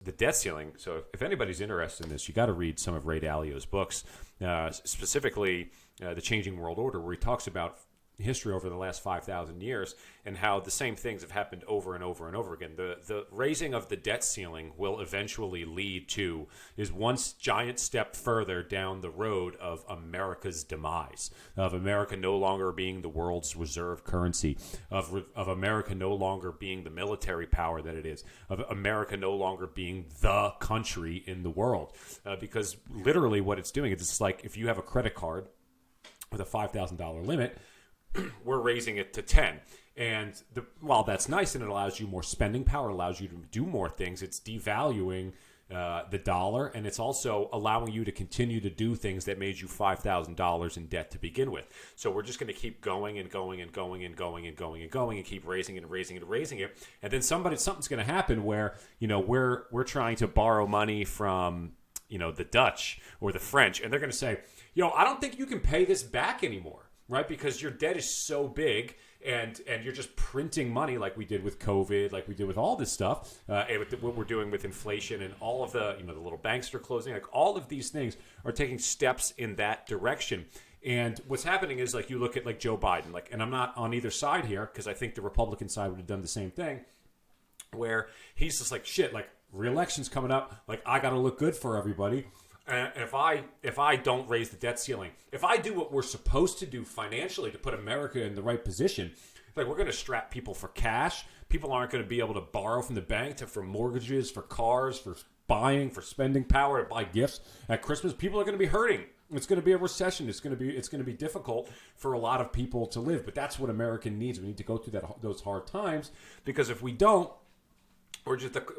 the debt ceiling. So if anybody's interested in this, you got to read some of Ray Dalio's books, specifically The Changing World Order, where he talks about history over the last 5,000 years and how the same things have happened over and over and over again. The raising of the debt ceiling will eventually lead to is one giant step further down the road of America's demise, of America no longer being the world's reserve currency, of America no longer being the military power that it is, of America no longer being the country in the world. Because literally what it's doing is it's like if you have a credit card with a $5,000 limit, we're raising it to 10. And while that's nice and it allows you more spending power, allows you to do more things, it's devaluing the dollar, and it's also allowing you to continue to do things that made you $5,000 in debt to begin with. So we're just going to keep going and going and going and going and going and going and keep raising it and raising it and raising it. And then something's going to happen where, we're trying to borrow money from, the Dutch or the French, and they're going to say, I don't think you can pay this back anymore. Right, because your debt is so big, and you're just printing money like we did with COVID, like we did with all this stuff, and with what we're doing with inflation and all of the the little banks that are closing. Like all of these things are taking steps in that direction. And what's happening is like you look at like Joe Biden, and I'm not on either side here because I think the Republican side would have done the same thing, where he's just like shit, like re-election's coming up, like I got to look good for everybody. And if I don't raise the debt ceiling, if I do what we're supposed to do financially to put America in the right position, like we're going to strap people for cash. People aren't going to be able to borrow from the bank for mortgages, for cars, for buying, for spending power to buy gifts at Christmas. People are going to be hurting. It's going to be a recession. It's going to be difficult for a lot of people to live. But that's what America needs. We need to go through those hard times, because if we don't,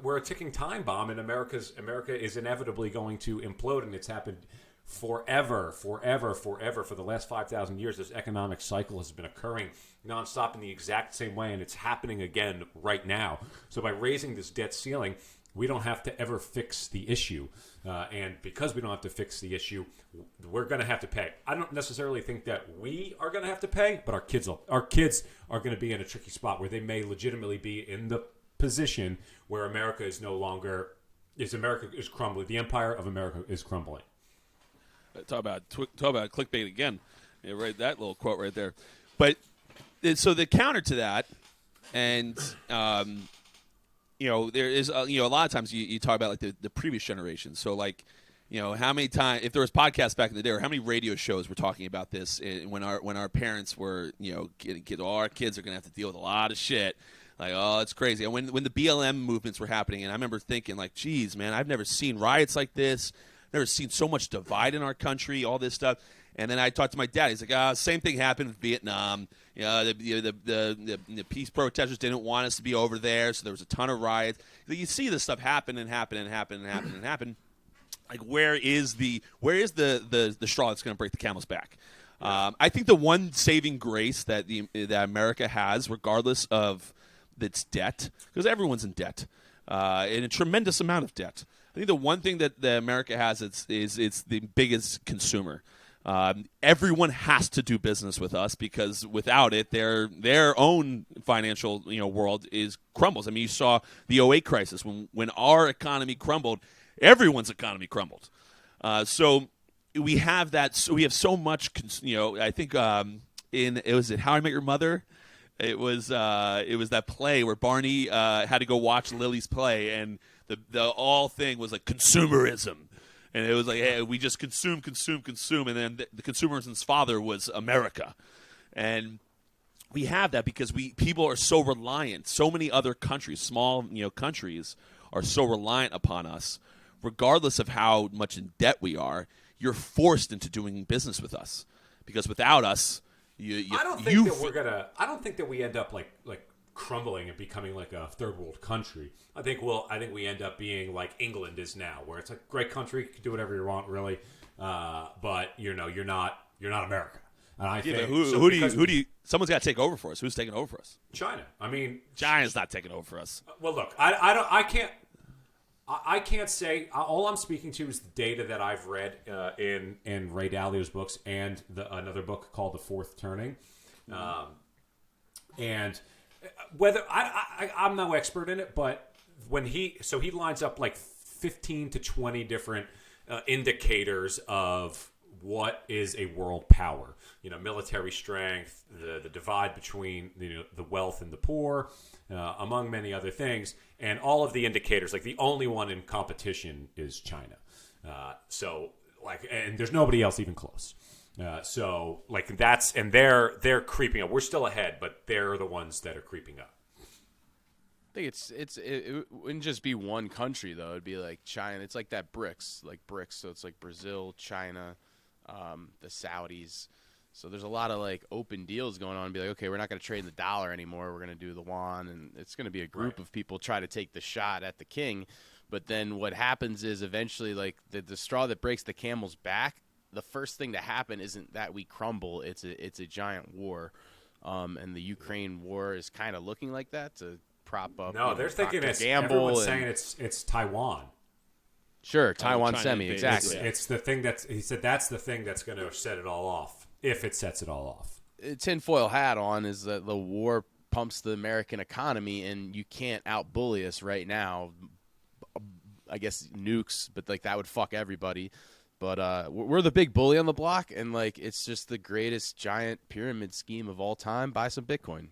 we're a ticking time bomb, and America is inevitably going to implode, and it's happened forever for the last 5,000 years. This economic cycle has been occurring nonstop in the exact same way, and it's happening again right now. So by raising this debt ceiling, we don't have to ever fix the issue, and because we don't have to fix the issue, we're going to have to pay. I don't necessarily think that we are going to have to pay, but our kids are going to be in a tricky spot where they may legitimately be in the position where America is crumbling. The empire of America is crumbling. Talk about clickbait again. Yeah, right, that little quote right there. But so the counter to that, and there is a lot of times you talk about like the previous generation. So like, how many times, if there was podcasts back in the day, or how many radio shows were talking about this when our parents were getting kids. Our kids are going to have to deal with a lot of shit. Like, oh, it's crazy. And when the BLM movements were happening, and I remember thinking, like, geez, man, I've never seen riots like this. Never seen so much divide in our country, all this stuff. And then I talked to my dad. He's like, same thing happened with Vietnam. The peace protesters didn't want us to be over there, so there was a ton of riots. You see this stuff happen and happen and happen and happen and happen. Like, where is the straw that's going to break the camel's back? I think the one saving grace that America has, regardless of its debt, because everyone's in debt, in a tremendous amount of debt. I think the one thing that America has is it's the biggest consumer. Everyone has to do business with us, because without it, their own financial world crumbles. I mean, you saw the '08 crisis when our economy crumbled, everyone's economy crumbled. So we have that. So we have so much. I think was it How I Met Your Mother. It was that play where Barney had to go watch Lily's play, and the all thing was like consumerism, and it was like, hey, we just consume, and then the consumerism's father was America, and we have that because people are so reliant. So many other countries, small countries, are so reliant upon us, regardless of how much in debt we are. You're forced into doing business with us, because without us. I don't think that we end up like crumbling and becoming like a third world country. I think we end up being like England is now, where it's a great country, you can do whatever you want, really, but you're not America. And I think who do you? Someone's got to take over for us. Who's taking over for us? China. I mean, China's not taking over for us. Well, look, I can't say. All I'm speaking to is the data that I've read in Ray Dalio's books and another book called The Fourth Turning, and whether I'm no expert in it, but when he lines up like 15 to 20 different indicators of what is a world power. Military strength, the divide between the wealth and the poor, among many other things, and all of the indicators. Like the only one in competition is China. And there's nobody else even close. They're creeping up. We're still ahead, but they're the ones that are creeping up. I think it wouldn't just be one country though. It'd be like China. It's like that BRICS. So it's like Brazil, China, the Saudis. So there's a lot of like open deals going on. Be like, okay, we're not going to trade the dollar anymore. We're going to do the yuan, and it's going to be a group of people try to take the shot at the king. But then what happens is eventually, like the straw that breaks the camel's back. The first thing to happen isn't that we crumble. It's a giant war, and the Ukraine war is kind of looking like that to prop up. No, they're thinking Procter everyone's saying it's Taiwan. Sure, Taiwan China semi, invaded. exactly. It's the thing he said that's the thing that's going to set it all off, if it sets it all off. Tinfoil hat on is that the war pumps the American economy, and you can't out-bully us right now. I guess nukes, but like that would fuck everybody. But we're the big bully on the block, and like it's just the greatest giant pyramid scheme of all time. Buy some Bitcoin.